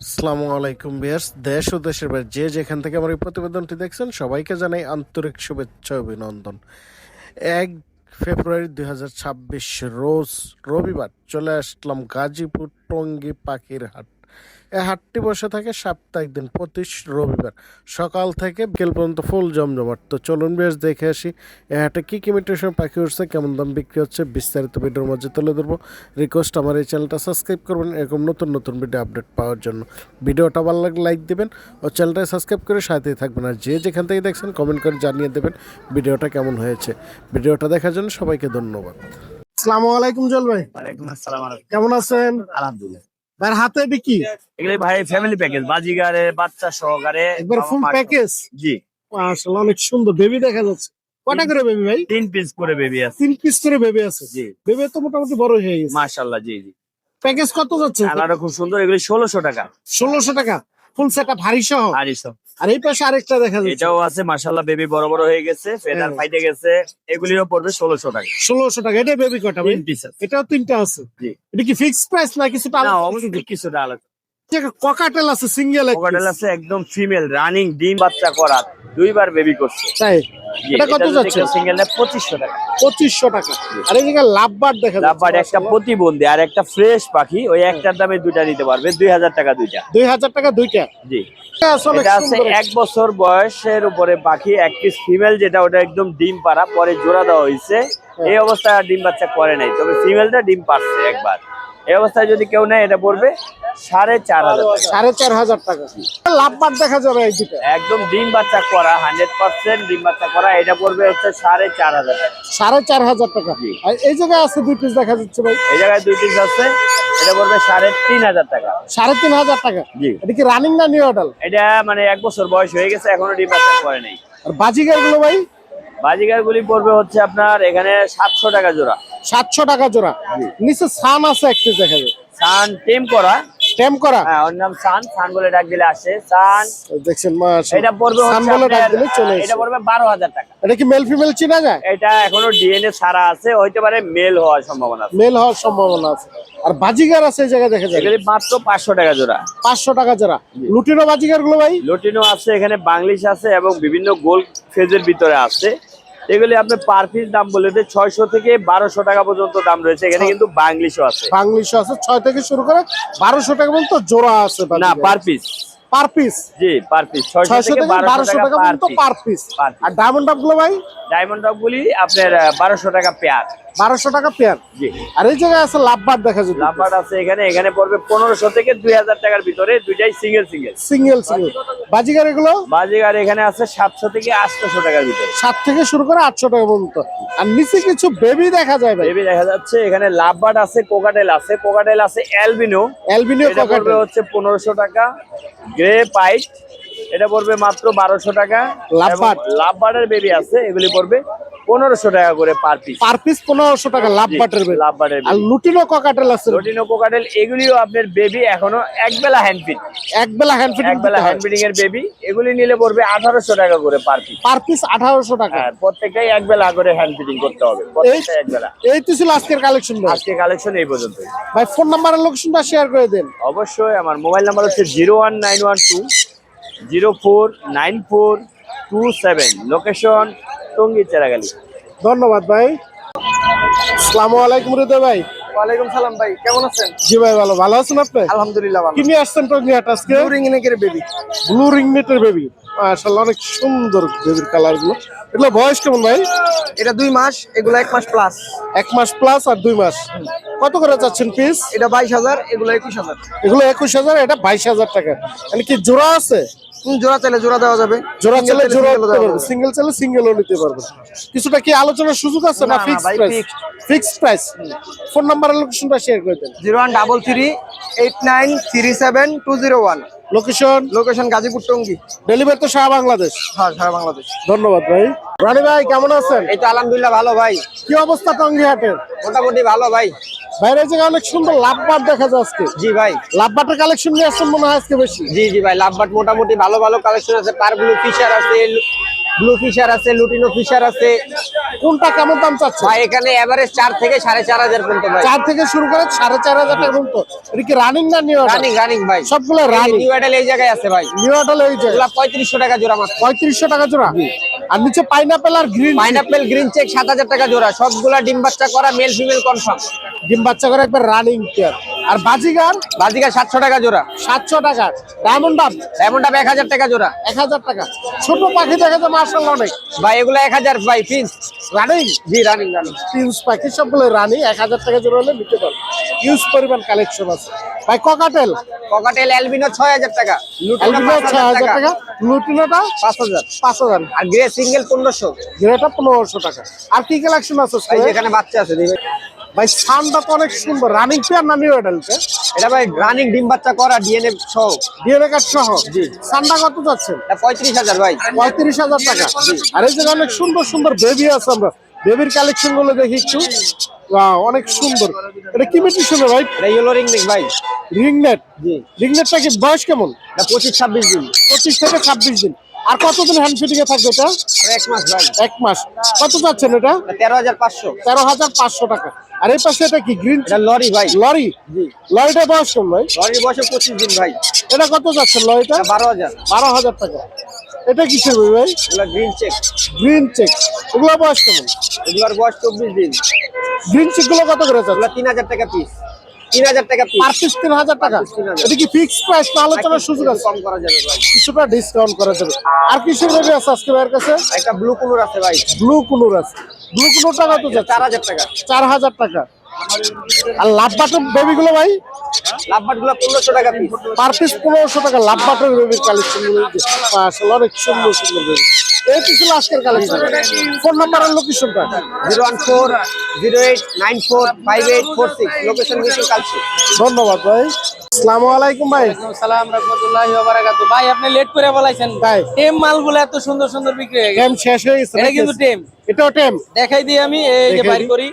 আসসালামু আলাইকুম ভিউয়ার্স, দেশ ও দেশের বাইরে যে যেখান থেকে আমার এই প্রতিবেদনটি দেখছেন সবাইকে জানাই আন্তরিক শুভেচ্ছা ও অভিনন্দন। 1 ফেব্রুয়ারি 2026 রোজ রবিবার চলে আসলাম গাজীপুর টঙ্গী পাখির হাট। এই হাটটি বসে থাকে সাপ্তাহিক দিন প্রতি রবিবার সকাল থেকে বিকেল পর্যন্ত ফুল জমজমাট। তো চলুন বেশ দেখে আসি এই হাটে কী কী মিটেশন পাখি উঠছে, কেমন দাম বিক্রি হচ্ছে, বিস্তারিত ভিডিওর মাঝে তুলে ধরবো। রিকোয়েস্ট আমার এই চ্যানেলটা সাবস্ক্রাইব করবেন এরকম নতুন নতুন ভিডিও আপডেট পাওয়ার জন্য। ভিডিওটা ভালো লাগলে লাইক দেবেন ও চ্যানেলটা সাবস্ক্রাইব করে সাথেই থাকবেন। আর যে যেখান থেকে দেখছেন কমেন্ট করে জানিয়ে দেবেন ভিডিওটা কেমন হয়েছে। ভিডিওটা দেখার জন্য সবাইকে ধন্যবাদ। আসসালামু আলাইকুম জল ভাই, ওয়ালাইকুম আসসালাম। কেমন আছেন? আলহামদুলিল্লাহ। ভাই হাতে বিকি এগুলো ভাই ফ্যামিলি প্যাকেজ, বাজিগারে বাচ্চা সহকারে একবার ফুল প্যাকেজ। জি, মাশাআল্লাহ অনেক সুন্দর বেবি দেখা যাচ্ছে। কটা করে বেবি ভাই? 3 পিস করে বেবি আছে। 3 পিস করে বেবি আছে। জি, বেবি তো মোটামুটি বড় হয়ে গেছে। মাশাআল্লাহ। জি জি, প্যাকেজ কত যাচ্ছে? কালারও খুব সুন্দর। এগুলো 1600 টাকা। 1600 টাকা ফুল সেটআপ ভারী সহ। আড়াইশো। আর এই পাশে আরেকটা দেখা যাচ্ছে, এটাও আছে মাশাআল্লাহ, বেবি বড় বড় হয়ে গেছে, ফেদার হ্যাঁ। ফাইটে গেছে। এগুলিও পড়বে 1600 টাকা। 1600 টাকা। এটা বেবি কটা ভাই? 3 পিস আছে। এটাও তিনটা আছে। জি, এটা কি ফিক্সড প্রাইস না কিছুটা না আলাদা? অবশ্যই কিছুটা আলাদা। ককাটেল আছে সিঙ্গেল এক কোকাটেল piece। আছে একদম ফিমেল, রানিং, ডিম বাচ্চা করা, 2বার বেবি করছে। তাই জি, এটা কত যাচ্ছে? সিঙ্গেল না 2500 টাকা। 2500 টাকা। আর এই জায়গায় লাভবার্ড দেখা যাচ্ছে। লাভবার্ড একটা প্রতিবন্ধী আর একটা ফ্রেশ পাখি, ওই একটার দামে দুইটা নিতে পারবে, 2000 টাকা দুইটা। 2000 টাকা দুইটা। জি, আসলে এটা আছে সুন্দর। 1 বছর বয়সের উপরে পাখি, এক পিস ফিমেল, যেটা ওটা একদম ডিম পাড়া, পরে জোড়া দেওয়া হয়েছে। এই অবস্থায় আর ডিম বাচ্চা করে নাই, তবে ফিমেলটা ডিম পারছে একবার। এই অবস্থায় যদি কেউ নেয় এটা পড়বে 4500 টাকা। 4500 টাকা। লাভবার্ড দেখা যাবে এই দুটো। একদম ডিম বাচ্চা করা, 100% ডিম বাচ্চা করা, এটা পড়বে হচ্ছে 4500 টাকা। 4500 টাকা। জি। আর এই জায়গায় আছে 2 পিস দেখা যাচ্ছে ভাই। এই জায়গায় 2 পিস আছে, এটা পড়বে 3500 টাকা। 3500 টাকা। জি, এটা কি রানিং না নিউ অডাল? এটা মানে 1 বছর বয়স হয়ে গেছে, এখনো ডিম বাচ্চা করে নাই। আর বাজিগার গুলো ভাই? বাজিগার গুলি পড়বে হচ্ছে আপনার এখানে 700 টাকা জোড়া। 700 টাকা জোড়া। নিচে সান আছে এক পিস দেখা যায়। সান টেম করা। টেম করা। হ্যাঁ, ওর নাম সান। সান বলে ডাক দিলে আসে সান। দেখছেন মাশাআল্লাহ। এটা পড়বে সান হচ্ছে বলে ডাক আপনার, দিলে চলে আসে। এটা পড়বে 12000 টাকা। এটা কি মেল ফিমেল চিনা যায়? এটা এখনো ডিএনএ ছাড়া আছে, হইতে পারে মেল হওয়ার সম্ভাবনা আছে। মেল হওয়ার সম্ভাবনা আছে। আর বাজিগার আছে এই জায়গায় দেখা যায়। এগুলি মাত্র 500 টাকা জোড়া। 500 টাকা জোড়া। লুটিনো বাজিগার গুলো ভাই? লটিনো আছে, এখানে বাংলিশ আছে এবং বিভিন্ন গোল ফেজের ভিতরে আছে। এগুলি আপনি পার পিস দাম বলে 600 থেকে 1200 টাকা পর্যন্ত দাম রয়েছে। এখানে কিন্তু বাংলিশও আছে। বাংলিশ আছে 6 থেকে শুরু করে 1200 টাকা পর্যন্ত জোড়া আছে। না, পার পিস। Per piece? জি, পার পিস 600 600 থেকে থেকে 1200 টাকা পর্যন্ত পার পিস। Per piece. আর ডায়মন্ড ডাব গুলো ভাই? ডায়মন্ড ডগ গুলি আপনার 1200 টাকা পেয়ার। 1200 টাকা পেয়ার। জি, আর এই জায়গায় আছে লাভবার্ড দেখা যায়। লাম্বার আছে এখানে, এখানে পড়বে 1500 থেকে 2000 টাকার ভিতরে, দুইটাই single single. Single single. Baazigar এগুলো? বাজিগার এখানে আছে 700 থেকে 800 টাকার ভিতরে। 7 থেকে শুরু করে 800 টাকা পর্যন্ত। আর নিচে কিছু বেবি দেখা যায় ভাই। বেবি দেখা যাচ্ছে এখানে, লাভবার্ড আছে, কোকাটেল আছে, কোকাটেল আছে অ্যালবিনো। অ্যালবিনো এটা পড়বে কোকাটেল। হচ্ছে 1500 টাকা। গ্রে পাইট, এটা পড়বে মাত্র 1200 টাকা। লাভবার্ড। লাভবার্ডের বেবি আছে, এগুলি পড়বে 1500 টাকা করে পার পিস। পার পিস 1500 টাকা লাভবার্ডের বেবি। লাভবার্ডের আর বেবি, লুটিনো কোকাটেল আছে। লটিনো কোকাটেল, এগুলিও আপনার বেবি এখনো একবেলা হ্যান্ড ফিড। একবেলা হ্যান্ড ফিডিং একবেলা হ্যান্ড ফিডিং এর বেবি, এগুলি নিলে পড়বে 1800 টাকা করে পার পিস। পার পিস 1800 টাকা। হ্যাঁ, প্রত্যেকটাই একবেলা করে হ্যান্ড ফিডিং করতে হবে, প্রত্যেকটা একবেলা। এই তো ছিল আজকের কালেকশন ভাই। আজকে কালেকশন এই পর্যন্তই। ভাই ফোন নাম্বার আর লোকেশনটা শেয়ার করে দেন। অবশ্যই, আমার মোবাইল নাম্বার হচ্ছে 01912 049427, লোকেশন টঙ্গী চেরাগালি। ধন্যবাদ ভাই। আসসালামু আলাইকুম হৃদয় ভাই। ওয়ালাইকুম সালাম ভাই, কেমন আছেন? জি ভাই ভালো। ভালো আছেন আপনি? আলহামদুলিল্লাহ ভালো। কি নিয়ে আসছেন টঙ্গী হাট আজকে? ব্লু রিং নেকের বেবি। ব্লু রিংনেটের বেবি। মাশাআল্লাহ অনেক সুন্দর বেবির কালার গুলো। এগুলো বয়স কেমন ভাই? এটা 2 মাস, এগুলো 1 মাস প্লাস। 1 মাস প্লাস আর 2 মাস। কত করে যাচ্ছেন পিস? এটা 22000, এগুলো 21000। এগুলো 21000, এটা 22000 টাকা। মানে কি জোড়া আছে? জোড়া চাইলে জোড়া দেওয়া যাবে, জোড়া Single চাইলে চাইলে জোড়া single নিতে দেওয়া পারবে, যাবে। সিঙ্গেল চাইলে সিঙ্গেলও নিতে পারবে। কিছুটা কি আলোচনার সুযোগ আছে না না, না ফিক্সড ভাই, price? fixed। Fixed price. Phone number আর লোকেশনটা শেয়ার করে দেন। 01338937201। Location? Location Gazipur Tongi. Delivery তো সারা বাংলাদেশ। হ্যাঁ, সারা বাংলাদেশ। ধন্যবাদ ভাই। রানী ভাই কেমন আছেন? এই তো আলহামদুলিল্লাহ ভালো ভাই, কি অবস্থা টঙ্গী হাটের? মোটামুটি ভালো ভাই। বাইরে জায়গায় অনেক সুন্দর লাভবাট দেখা যায় আজকে। জি ভাই, লাভবাটের কালেকশন নিয়ে আসছেন মনে হয় আজকে বেশি। জি জি ভাই, লাভবাট মোটামুটি ভালো ভালো কালেকশন আছে। পারগুলো ফিশার আছে, ব্লু ফিশার আছে, লুটিনো ফিশার আছে কোনটা কেমন দাম চাচ্ছে? ভাই। এখানে এভারেজ 4 থেকে 4.5 পর্যন্ত ভাই। 4 থেকে শুরু করে 4.5 টাকা পর্যন্ত। এটা কি রানিং না নিউ অর্ডার? রানিং রানিং ভাই, সবগুলো রানিং। নিউ অ্যাডাল এই জায়গায় আছে ভাই। নিউ অর্ডার এই যে এগুলা 3500 টাকা জোড়া মাত্র। 3500 টাকা জোড়া। আর নিচে পাইনাপেল আর গ্রিন পাইনাপেল গ্রিন চেক 7000 টাকা জোড়া। সবগুলা ডিম বাচ্চা করা, মেল ফিমেল কনফার্ম। ডিম বাচ্চা করে একবার রানিং পেয়ার। আর বাজিগার বাজিকা 700 টাকা জোড়া। 700 টাকা। ডায়মন্ড ডাব ডায়মন্ড আপ 1000 টাকা জোড়া। 1000 টাকা। ছোট পাখি দেখা যায় মাশাআল্লাহ অনেক। ভাই এগুলা 1000 ভাই পিস। রানিং জি রানিং রানিং। প্রিন্স পাখি সবগুলো রানি 1000 টাকা জোড়া হলে নিতে পারবে। ইউজ পরিমাণ কালেকশন আছে ভাই। ককাটেল ককাটেল অ্যালবিনো 6000 টাকা। লুটিনো অ্যালবিনো 6000 টাকা। লুটিনোটা 5000। 5000। আর গ্রে সিঙ্গেল 1500। যেটা 1500 টাকা। আর কি কালেকশন আছে ভাই যেখানে বাচ্চা আছে দেখবে। ভাই সানটা তো অনেক সুন্দর। রানিং পেয়ার না নিউ অ্যাডাল্ট? এটা ভাই রানিং ডিম বাচ্চা করা, ডিএনএ সহ। ডিএনএ কার্ড সহ। জি। সানটা কত যাচ্ছে? এটা 35000 ভাই। 35000 টাকা। আর এই যে অনেক সুন্দর সুন্দর বেবি আছে, আমরা বেবির কালেকশন গুলো দেখি একটু। ওয়াও অনেক সুন্দর। এটা কি মিউটেশন ভাই? এটা ইয়েলো রিং নেক ভাই। রিংনেট। জি। রিংনেটটা কি বয়স কেমন? এটা 25-26 দিন। 25 থেকে 26 দিন। আর কতদিন হ্যান্ড ফিটিং এ থাকবে এটা? আর 1 মাস ভাই। 1 মাস। কত যাচ্ছেন এটা? এটা 13500। 13500 টাকা। আর এই পাশে এটা কি গ্রিন? এটা লরি ভাই। লরি। জি। লরিটা বয়স কেমন ভাই? লরির বয়স 25 দিন ভাই। এটা কত যাচ্ছেন লরিটা? এটা 12000। 12000 টাকা। এটা কিসের বই ভাই? এগুলা গ্রিন চেক। Green check. ওগুলো বয়স কেমন? এগুলার বয়স 24 দিন। গ্রিন চেক গুলো কত করে যাচ্ছে? এগুলা 3000 টাকা পিস। 3000 টাকা পিস। পার পিস 3000 টাকা। Per piece 3000 এটা কি ফিক্সড প্রাইস না আলোচনার সুযোগ আছে? কম করা যাবে ভাই। কিছুটা ডিসকাউন্ট করা যাবে। আর কিসের বেবি আছে আজকে ভাইয়ের কাছে? একটা ব্লু কুনুর আছে ভাই। ব্লু কুনুর আছে। ব্লু কুনুরটা কত যাচ্ছে? 4000 টাকা। 4000 টাকা। আর লাভ বাটন বেবি গুলো ভাই? লাভবাট গুলো 1500 টাকা পিস। পার পিস 1500 টাকা। লাভ বাটন বেবির কালেকশন গুলো আসলে অনেক সুন্দর সুন্দর বেবি। এই কিছু আজকের কালেকশন। ফোন নাম্বার আর লোকেশনটা? 01408945846। লোকেশন মিশন কালচি। ধন্যবাদ ভাই। আসসালামু আলাইকুম ভাই। সালাম রাহমাতুল্লাহি ওয়া বারাকাতুহু। ভাই আপনি লেট করে বলাইছেন। তাই? টেম মালগুলো এত সুন্দর সুন্দর বিক্রি হয়ে গেছে। গেম শেষ হয়ে গেছে। এটা কিন্তু টেম। এটাও টেম। দেখাই দিই আমি, এই যে দেখাই বাইর দিই। করি।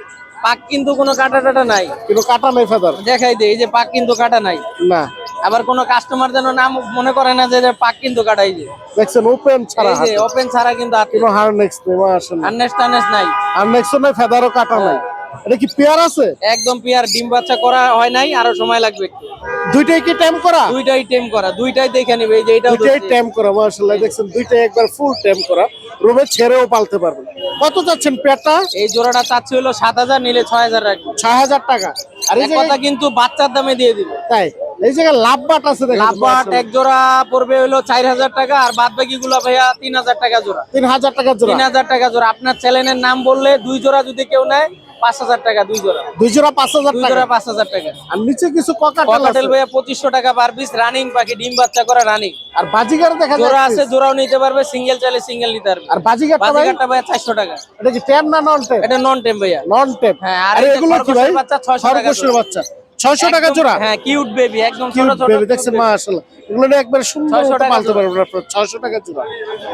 পাক কিন্তু কোনো কাটা টাটা নাই। কিন্তু কাটা নাই ফেদার। দেখাই দিই, এই যে পাক কিন্তু কাটা নাই। না। আবার কোনো কাস্টমার যেন নাম মনে করে না যে পাক কিন্তু কাটাই যে। দেখছেন ওপেন ছাড়া এই যে ওপেন ছাড়া কিন্তু হাতে কোনো হারনেক্স নেই মাশাআল্লাহ। আননেস নাই। হারনেক্স নাই, ফেদারও কাটা নাই। এটা কি পেয়ার আছে? একদম পিয়ার। ডিম বাচ্চা করা হয় নাই, আরো সময় লাগবে একটু। দুইটাই কি টেম করা? দুইটাই টেম করা, দুইটাই দেখে নিবে। এই যে এটাও দুইটাই ধরছি। টেম করা মাশাআল্লাহ। দেখছেন দুইটাই একবার ফুল টেম করা। রুমে ছেড়েও পালতে পারবেন। কত যাচ্ছেন পেয়ারটা? এই জোড়াটা চাচ্ছি হলো 7000, নিলে 6000 রাখবো। 6000 টাকা। আর এই এক জায়গায় কথা কিন্তু বাচ্চার দামে দিয়ে দিব। তাই এই জায়গায় লাভ বাট আছে দেখেন। লাভবাট এক জোড়া পড়বে হলো 4000 টাকা, আর বাদ বাকি গুলা ভাইয়া 3000 টাকা জোড়া। 3000 টাকা জোড়া। 3000 টাকা জোড়া। আপনার চ্যানেলের নাম বললে 2 জোড়া যদি কেউ নেয় 5000 টাকা 2 জোড়া। দুই জোড়া 5000 2 টাকা। জোড়া 5000 টাকা। আর নিচে কিছু ককাটেল ককাটেল আছে। ভাইয়া 2500 টাকা পার পিস। রানিং পাখি, ডিম বাচ্চা করা রানিং। আর বাজিগার দেখা জোড়া আছে, যাচ্ছে। জোড়াও নিতে পারবে। সিঙ্গেল চাইলে সিঙ্গেল নিতে পারবে। আর বাজিগারটা ভাই? বাজিকারটা ভাইয়া 400 টাকা। এটা কি টেম না নন টেম? এটা নন টেম ভাইয়া। নন টেম। হ্যাঁ, আর আর এই যে এগুলো কি ভাই? খরগোশের বাচ্চা 600 টাকা খরগোশের জোড়া। বাচ্চা 600 টাকা জোড়া। হ্যাঁ, কিউট বেবি, একদম ছোট কিউট ছোট। বেবি দেখছেন মাশাআল্লাহ। এগুলো নিয়ে একবার সুন্দর 600 মতো টাকা পালতে জোড়া। পারবেন আপনারা। 600 টাকা জোড়া।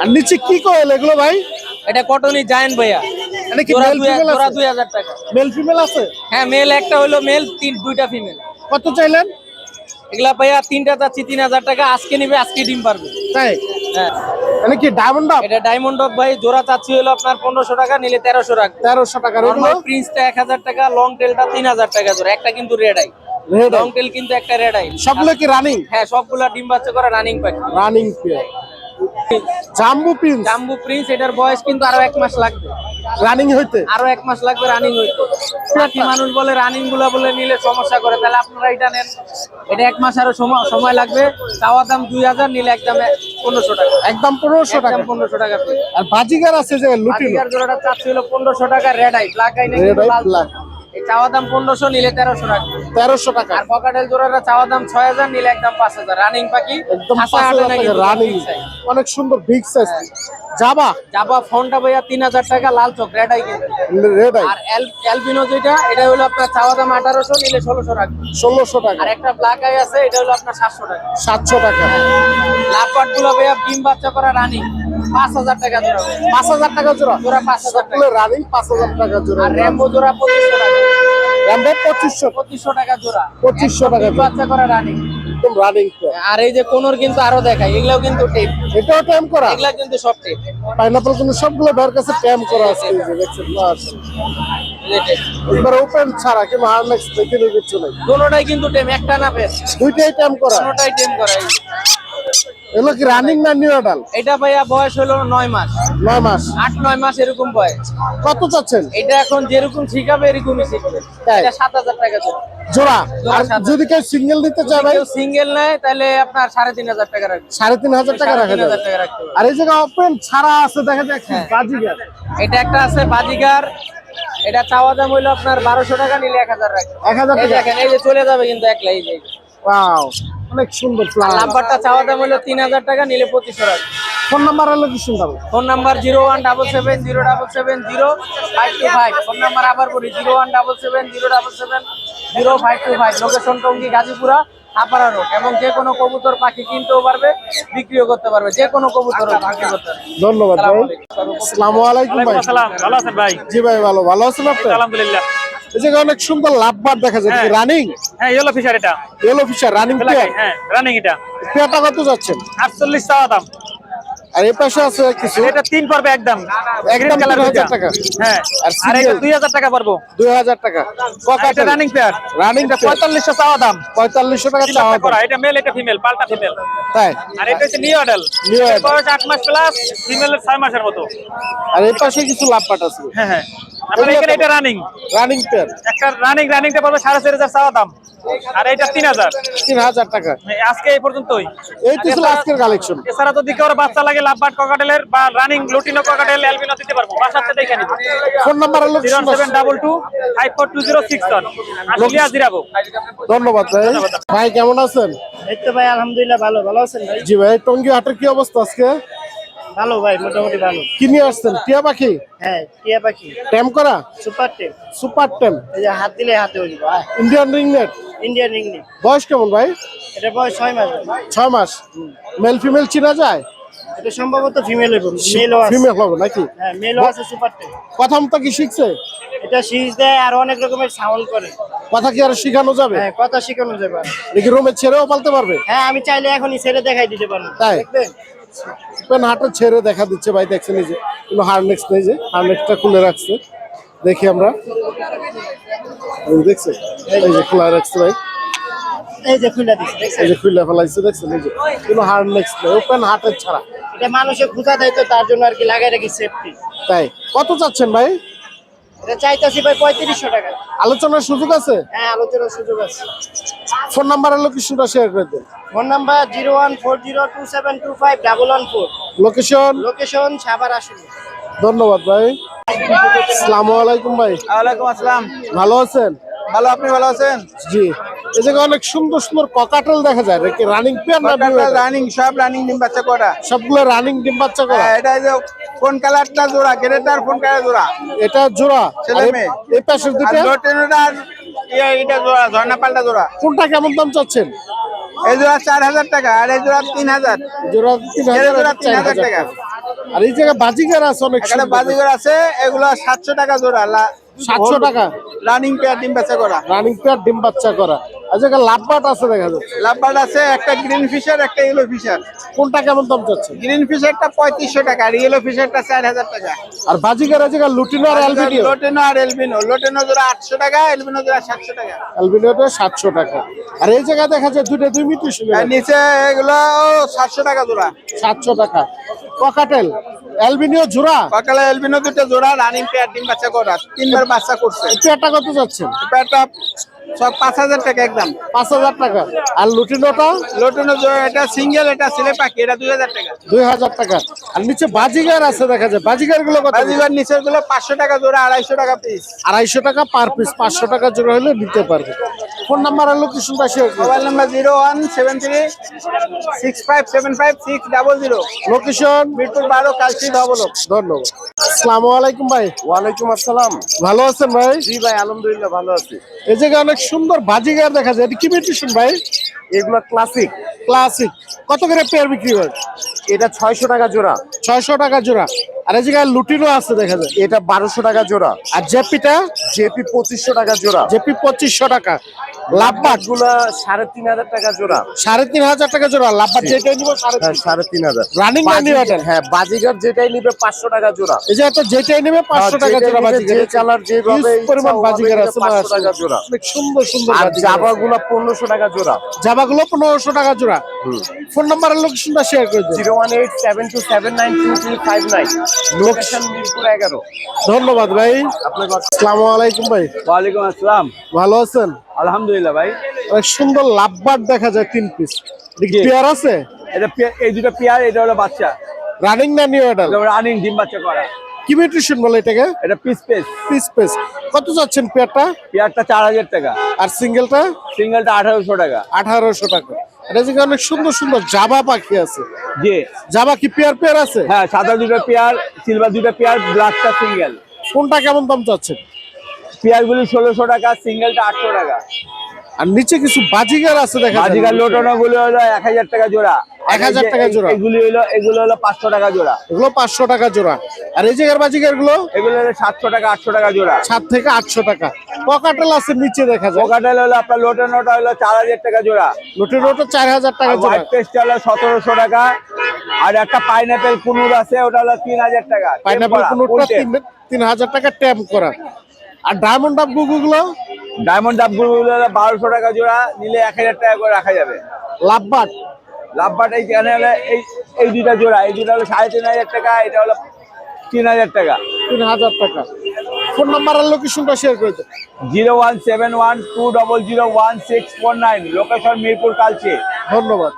আর নিচে কি কোয়েল এগুলো ভাই? এটা কটনি জায়ান্ট ভাইয়া। এটা কি জোড়া মেল ফিমেল জোড়া আছে? 2000 টাকা। মেল ফিমেল আছে? হ্যাঁ, মেল একটা হলো মেল, দুইটা ফিমেল। কত চাইলেন? এগুলা ভাইয়া তিনটা চাচ্ছি 3000 টাকা। আজকে নিবে, আজকে ডিম পারবে। তাই? হ্যাঁ, মানে কি ডায়মন্ড আপ? এটা ডায়মন্ড ডগ ভাই। জোড়া চাচ্ছি হলো আপনার 1500 টাকা, নিলে 1300 রাখবে। 1300 টাকা। এগুলো নরমাল প্রিন্সটা 1000 টাকা, লং টেলটা 3000 টাকা জোড়া। একটা কিন্তু red eye. Red long tail কিন্তু একটা রেড আই। সবগুলো কি রানিং? হ্যাঁ, সবগুলা ডিম বাচ্চা করা রানিং পাখি। Running pair. Jumbo prince jumbo prince, এটার বয়স কিন্তু আরো 1 মাস লাগবে। রানিং হইতে? আরো 1 মাস লাগবে রানিং হইতে। বাকি মানুষ বলে রানিং গুলা বলে নিলে সমস্যা করে, তাহলে আপনারা এটা নেন। এটা 1 মাস আরো সময় লাগবে। চাওয়া দাম 2000, নিলে একদম 1500 টাকা। একদম 1500 টাকা। একদম 1500 টাকা পিস। আর বাজিগার আছে যে লুটিনো? বাজিগার জোড়াটা চাচ্ছি হলো 1500 টাকা। Red eye, black eye Red eye, black। এই চাওয়া দাম 1500, নিলে 1300 টাকা। 1300 টাকা। আর ককাটেল জোড়াটা চাওয়া দাম 6000, নিলে একদম 5000। রানিং পাখি, একদম খাসা 5000 হাটে না টাকা কিন্তু, রানিং। big size। অনেক সুন্দর বিগ সাইজ। জাবা জাবা ফোনটা ভাইয়া 3000 টাকা, লাল চোখ, রেড আই কিন্তু। রেড আই আর অ্যালবিনো যেটা, এটা হলো আপনার চাওয়া দাম 1800, নিলে 1600 রাখবে। 1600 টাকা। আর একটা ব্ল্যাক আই আছে, এটা হলো আপনার 700 টাকা। 700 টাকা। লাভবাট গুলো ভাইয়া ডিম বাচ্চা করা রানিং 5000 টাকা জোড়া। 5000 টাকা জোড়া। জোড়া 5000 টাকা। সবগুলো রানিং 5000 টাকা জোড়া। আর র্যাম্বো জোড়া 2500 টাকা। র্যাম্বো 2500 2500 টাকা জোড়া। 2500 টাকা ডিম বাচ্চা করা রানিং। একদম রানিং। আর এই যে কোনর কিন্তু আরো দেখাই, এগুলাও কিন্তু টেপ, এটাও ট্যাম করা। এগুলা কিন্তু সব টেপ। পাইনাপল কিন্তু সবগুলো বের কাছে ট্যাম করা আছে, এই যে দেখছেন মাশাআল্লাহ। একবার ওপেন ছাড়া কিন্তু হারনেক্স দেখে দিচ্ছে না, দুটোটাই কিন্তু টেম, একটা না পেস, দুইটাই ট্যাম করা। দুটোটাই টেম করা। এই যে। এগুলো কি রানিং না নিউ অ্যাডাল? এটা ভাইয়া বয়স হলো 9 মাস, 9 মাস। 8-9 মাস এরকম বয়স। কত চাচ্ছেন? এটা এখন যেরকম শিখাবে এরকমই শিখবে। তাই? এটা 7000 টাকা জোড়া। জোড়া। জোড়া আর 7,000 যদি কেউ সিঙ্গেল নিতে চায় ভাই? কেউ সিঙ্গেল নেয় তাহলে আপনার 3500 টাকা রাখবে। 3500 টাকা রাখা যাবে। 3500 টাকা রাখতে হবে। আর এই জায়গা ওপেন ছাড়া আছে দেখা যাচ্ছে হ্যাঁ। বাজিগার। এটা একটা আছে বাজিগার, এটা চাওয়া দাম হইলো আপনার 1200 টাকা, নিলে 1000 রাখবে। 1000 এই টাকা। দেখেন, এই যে চলে যাবে কিন্তু একলা, এই যে। ওয়াও, অনেক সুন্দর আর ফ্লাওয়ার। নাম্বারটা চাওয়া দাম হলো 3000 টাকা, নিলে 2500 রাখবে। ফোন নাম্বার হলো কি সুন্দর? Phone number 01770770525। ফোন নাম্বার আবার বলি 01770770525। লোকেশন টঙ্গী, গাজীপুরা, আপারা রোড। এবং যে কোনো কবুতর পাখি কিনতেও পারবে, বিক্রিও করতে পারবে, যে কোনো কবুতর বিক্রি করতে পারবে। ধন্যবাদ ভাই। আসসালামু আলাইকুম। আসসালামু আলাইকুম ভাই। আসসালাম, ভালো আছেন ভাই? জি ভাই ভালো। ভালো আছেন আপনি? আলহামদুলিল্লাহ। এই জায়গা অনেক সুন্দর লাভবার দেখা যায়। হ্যাঁ। রানিং হ্যাঁ, ইয়েলো ফিশার এটা। Yellow fisher running pair. হ্যাঁ, রানিং এটা। পেয়ারটা কত যাচ্ছেন? 48 চাওয়া দাম। আর এই পাশে আছে কিছু এটা 3 পড়বে একদম। একদম কালার 3000 টাকা। হ্যাঁ, আর আর এটা single? 2000 টাকা পড়বো। 2000 টাকা। এটা ককাটেল রানিং পেয়ার। রানিং এটা 4500 চাওয়া দাম। 4500 টাকা 3 চাওয়া লাখ করা। এটা মেল, এটা ফিমেল, পাল্টা ফিমেল। তাই। আর এটা হচ্ছে নিউ অ্যাডাল। New adult। বয়স 8 মাস প্লাস, ফিমেলের 6 মাসের মতো। আর এই পাশে কিছু লাভবাট আছে হ্যাঁ হ্যাঁ। আপনার এখানে এটা রানিং। রানিং পেয়ার একটা রানিংটা পড়বে 4500 চাওয়া দাম। আর এটা 3000। 3000 টাকা। আজকে এই পর্যন্তই। এই তো ছিল আজকের কালেকশন। এছাড়া যদি কেউ বাচ্চা লাগে লাভবার্ড ককাটেলের বা রানিং লুটিনো ককাটেল অ্যালবিনো দিতে পারবো, বাসাতে দেখে নিব। ফোন নাম্বার হলো কি সুন্দর? 072254206 আসলিয়া জিরাবো। ধন্যবাদ ভাই। ভাই কেমন আছেন? এই তো ভাই আলহামদুলিল্লাহ ভালো। ভালো আছেন ভাই? জি ভাই। টঙ্গী হাটের কি অবস্থা আজকে? ভালো ভাই, মোটামুটি ভালো। কি নিয়ে আসছেন? টিয়া পাখি হ্যাঁ, টিয়া পাখি, ট্যাম করা সুপার টেপ। সুপার ট্যাম এই যে হাত দিলে হাতে হয়ে যাবে। ইন্ডিয়ান রিংনেট। ইন্ডিয়ান রিংনি। বয়স কেমন ভাই? এটা বয়স 6 মাস। 6 মাস। মেল ফিমেল চিনা যায়? এটা সম্ভবত ফিমেল হবে, মেলও আছে। ফিমেল হবে নাকি? হ্যাঁ, মেলও আছে সুপার টেপ। কথা মতো কি শিখছে? এটা শীষ দেয় আর অনেক রকমের সাউন্ড করে। কথা কি আর শিখানো যাবে? হ্যাঁ, কথা শেখানো যাবে। নাকি রুমে ছেড়েও পালতে পারবে? হ্যাঁ, আমি চাইলে এখনই ছেড়ে দেখাই দিতে পারবো। তাই? দেখবেন? পেন হাটে ছেড়ে দেখা দিচ্ছে ভাই, দেখছেন এই যে কোনো হারনেক্স নেই, যে হারনেক্সটা খুলে রাখছে। দেখি আমরা, দেখছেন এই যে খোলা রাখছে ভাই, এই যে খুলে দিচ্ছে, দেখছেন? এই যে খুলে ফেলাইছে, দেখছেন এই যে কোনো হারনেক্স নেই, ওপেন হাটের ছাড়া। এটা মানুষের খোঁজা দেয় তো, তার জন্য আর কি লাগাই রাখি সেফটি। তাই কত চাচ্ছেন ভাই? এটা চাইতেছি ভাই 3500 টাকা। আলোচনার সুযোগ আছে? হ্যাঁ, আলোচনার সুযোগ আছে। ফোন নাম্বার লোকেশনটা শেয়ার করে দেন। Phone number 01402725114। Location? Location Savar আসুন। ধন্যবাদ ভাই। আসসালামু আলাইকুম ভাই। ওয়ালাইকুম আসসালাম। ভালো আছেন? ভালো, আপনি ভালো আছেন? জি। এই জায়গায় অনেক সুন্দর সুন্দর ককাটেল দেখা যায়, নাকি রানিং পেয়ার না? রানিং, সব রানিং ডিম বাচ্চা করা। সবগুলো রানিং ডিম বাচ্চা করা। এটা যে কোন কালারটা জোড়া, গ্রেটার কোন কালার জোড়া? এটা জোড়া। ছেলে আর এই- মেয়ে। এই পাশের দুটো লোটেনোটা আর এটা জোড়া, ঝর্ণা পাল্টা জোড়া। কোনটা কেমন দাম চাচ্ছেন? এই জোড়া 4000 টাকা আর এই জোড়া 3000। জোড়া 3000 জোড়া আর 4000 টাকা। টাকা। আর এই জায়গায় বাজিগার আছে অনেক এখানে সুন্দর। বাজিগর আছে, এগুলো 700 টাকা জোড়া। 700 টাকা রানিং পেয়ার ডিম বাচ্চা করা। রানিং পেয়ার ডিম বাচ্চা করা। আর জায়গায় লাভবাট আছে দেখা যাচ্ছে। লাভবার্ড আছে, একটা গ্রিন ফিশার, একটা ইয়েলো ফিশার। কোনটা কেমন দাম চাচ্ছেন? গ্রিন ফিশারটা 3500 টাকা আর ইয়েলো ফিশারটা 4000 টাকা। আর বাজিগার আছে লুটিনো আর অ্যালবিনো। লোটেনো আর এলবিনো। লোটেনো জোড়া 800 টাকা, এলবিনো জোড়া 700 টাকা। অ্যালবিনোটা 700 টাকা। আর এই জায়গায় দেখা যায় দুটো 2 মিউটেশন আর নিচে এগুলো 700 টাকা জোড়া। 700 টাকা। ককাটেল অ্যালবিনো জোড়া। সকালে এলবিনো দুটো জোড়া, রানিং পেয়ার ডিম বাচ্চা করা, 3বার বাচ্চা করছে। পেয়ারটা কত যাচ্ছেন? পেয়ারটা সব 5000 টাকা একদম। 5000 টাকা। আর লুটিনোটা লোটেনো জোড়া, এটা সিঙ্গেল, এটা ছেলে পাখি, এটা 2000 টাকা। 2000 টাকা। আর নিচে বাজিগার আছে দেখা যায়, বাজিগার গুলো কত? বাজিগর নিচের গুলো 500 টাকা জোড়া, 250 টাকা পিস। 250 টাকা পার পিস, 500 টাকা জোড়া হলে নিতে পারবে। ফোন নাম্বার আর লোকেশনটা শেয়ার করুন। Mobile number 01736575600। লোকেশন মিরপুর 12, কালচি ডবলক। ধন্যবাদ। আসসালামু আলাইকুম ভাই। ওয়ালাইকুম আসসালাম। ভালো আছেন ভাই? জি ভাই, আলহামদুলিল্লাহ ভালো আছি। এই জায়গায় অনেক সুন্দর বাজিগার দেখা যায়, এটা কি মিউটেশন ভাই? এগুলো ক্লাসিক। ক্লাসিক। কত করে পেয়ার বিক্রি হয়? এটা 600 টাকা জোড়া। 600 টাকা জোড়া। আর এই জায়গায় লুটিনো আছে দেখা যায়। এটা 1200 টাকা জোড়া। আর জেপিটা জেপি 2500 টাকা জোড়া। জেপি 2500 টাকা। লাভবাট গুলা 3500 টাকা জোড়া। 3500 টাকা জোড়া। লাভবাট যেটাই নিব 3500 রানিং না নিউ অ্যাডাল্ট? হ্যাঁ, বাজিগার যেটাই নিবে 500 টাকা জোড়া। এই যে একটা যেটাই নেবে 500 টাকা জোড়া বাজিগার। যে কালার যেভাবে Huge পরিমাণ বাজিগার আছে 500 টাকা জোড়া। অনেক সুন্দর সুন্দর আর বাজিগার। জাবাগুলা 1500 টাকা জোড়া। জাবাগুলো 1500 টাকা জোড়া। ফোন নাম্বার আর লোকেশনটা শেয়ার করে দিন। 01872792259 লোকেশন মিরপুর 11। ধন্যবাদ ভাই আপনাকে। আসসালামু আলাইকুম ভাই। ওয়ালাইকুম আসসালাম। ভালো আছেন? আলহামদুলিল্লাহ ভাই। অনেক সুন্দর লাভবাট দেখা যায় 3 পিস। পেয়ার আছে? এটা এই দুটো পেয়ার, এটা হলো বাচ্চা। রানিং না নিউ অ্যাডাল্ট? রানিং ডিম বাচ্চা করা। কি মিউটেশন বলে এটাকে? এটা পিস পিস পিস। কত যাচ্ছেন পেয়ারটা? পেয়ারটা 4000 টাকা। আর সিঙ্গেলটা? সিঙ্গেলটা 1800 টাকা। 1800 টাকা। এটা যে অনেক সুন্দর সুন্দর জাবা পাখি আছে। জি। জাবা কি পেয়ার আছে? হ্যাঁ, সাদা দুটো পেয়ার, সিলভার দুটো পেয়ার, ব্ল্যাকটা সিঙ্গেল। কোনটা কেমন দাম চাচ্ছেন? পেয়ারগুলি 1600 টাকা, সিঙ্গেলটা 800 টাকা। আর নিচে কিছু বাজিগার আছে দেখা যায়। বাজিকার লোটানো গুলো হলো 1000 টাকা জোড়া। 1000 টাকা জোড়া। এগুলো হলো 500 টাকা জোড়া। এগুলো 500 টাকা জোড়া। আর এই জায়গার বাজিগার গুলো এগুলো হলো 700 টাকা, 800 টাকা জোড়া। 7 থেকে 800 টাকা। পকাটেল আছে নিচে দেখা যায়। পোকাটেল হলো আপনার লোটানোটা হলো 4000 টাকা জোড়া। লোটের ওটা 4000 টাকা জোড়া। হোয়াইট পেস্ট হলো 1700 টাকা। আর একটা পাইনাপেল কুনুর আছে, ওটা হলো 3000 টাকা। পাইনাপল কোনটা 3000 টাকা ট্যাপ করা। আর ডায়মন্ড ডাব গুগুগুলো? ডায়মন্ড ডাবগুলো হলো 1200 টাকা জোড়া, নিলে 1000 টাকা করে রাখা যাবে। লাভবাট? লাভবাট এইখানে হলো এই দুইটা জোড়া, এই দুটা হলো 3500 টাকা, এটা হলো 3000 টাকা। 3000 টাকা। ফোন নাম্বার আর লোকেশনটা শেয়ার করে দেন। 01712001649, লোকেশন মিরপুর কালচি। ধন্যবাদ।